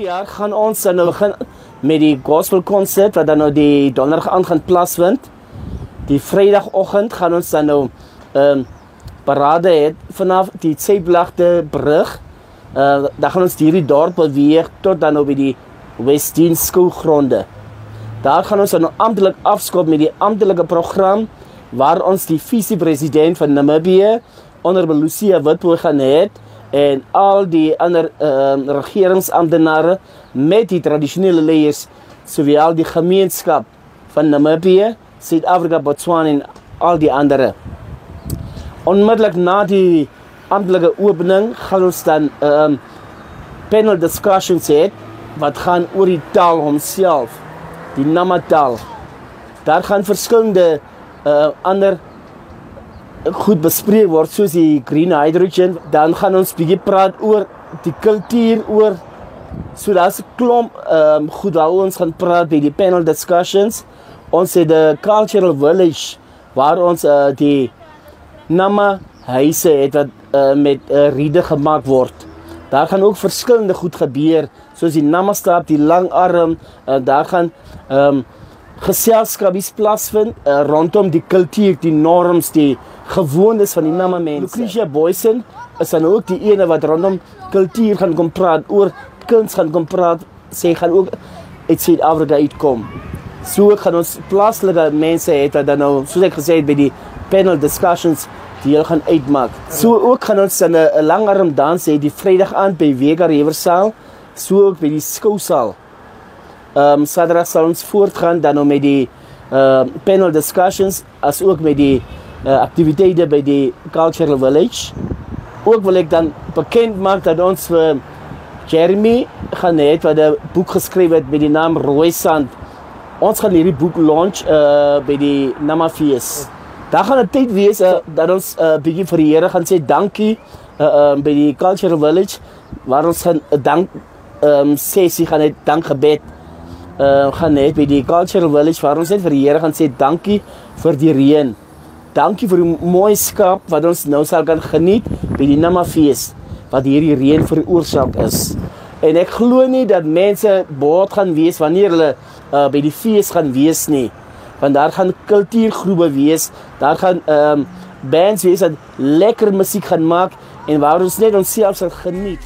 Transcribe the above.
jaar gaan ons dan nou begin met die gospelkonsert wat dan nou die donderdag aand gaan plaasvind. Die vrydagoggend gaan ons dan nou parade het vanaf die Zeeblagte brug. Dan gaan ons hierdie dorp beweeg tot dan nou by die Westdene skoolgronde. Daar gaan ons dan nou amptelik afskop met die amptelike program waar ons die vice-president van Namibië, Honorable Lucia Witbooi gaan hê en al die ander regeringsamptenare met die tradisionele leiers, sowel die gemeenskap van Namibië, Suid-Afrika, Botswana en al die andere. Onmiddellik na die amptelike opening gaan ons dan panel discussions hê wat gaan oor die taal homself, die Nama taal. Daar gaan verskillende ander goed bespreek word, soos die green hydrogen. Dan gaan ons bietjie praat oor die kultuur, so daar's 'n klomp goed waaroor ons gaan praat by die panel discussions. Ons het 'n cultural village waar ons die Nama huise het wat met riede gemaak word. Daar gaan ook verskillende goed gebeur, soos die Namastaat, die langarm, daar gaan geselskapies plaasvind rondom die kultuur, die norms, die gewoontes van die Nama mense. Lucretia Boysen is dan ook die ene wat rondom kultuur gaan kom praat, oor kuns gaan kom praat. Sy gaan ook uit Suid-Afrika uitkom. So gaan ons plaaslike mense hê wat dan nou, soos ek gesê het, by die panel discussions die hulle gaan uitmaak. So ook gaan ons dan 'n langarm dans hê die Vrydag aand by Vega Riversaal, so ook by die skousaal. Saterdag sal ons voortgaan dan nou met die panel discussions, as ook met die aktiwiteite by die Cultural Village. Ook wil ek dan bekend maak dat ons vir Jeremy gaan hê wat 'n boek geskryf het met die naam Rooi Sand. Ons gaan hierdie boek launch by die Namafees. Daar gaan 'n tyd wees dat ons bietjie vir die Here gaan sê dankie by die Cultural Village, waar ons gaan 'n dank sessie gaan hê, dankgebed gaan hê by die Cultural Village, waar ons net vir die Here gaan sê dankie vir die reën. Dankie vir die mooi skap wat ons nou sal kan geniet by die Namafees, wat hierdie reën veroorsaak is. En ek glo nie dat mense boord gaan wees wanneer hulle by die fees gaan wees nie. Want daar gaan kultuurgroepe wees, daar gaan bands wees wat lekker musiek gaan maak en waar ons net onsself sal geniet.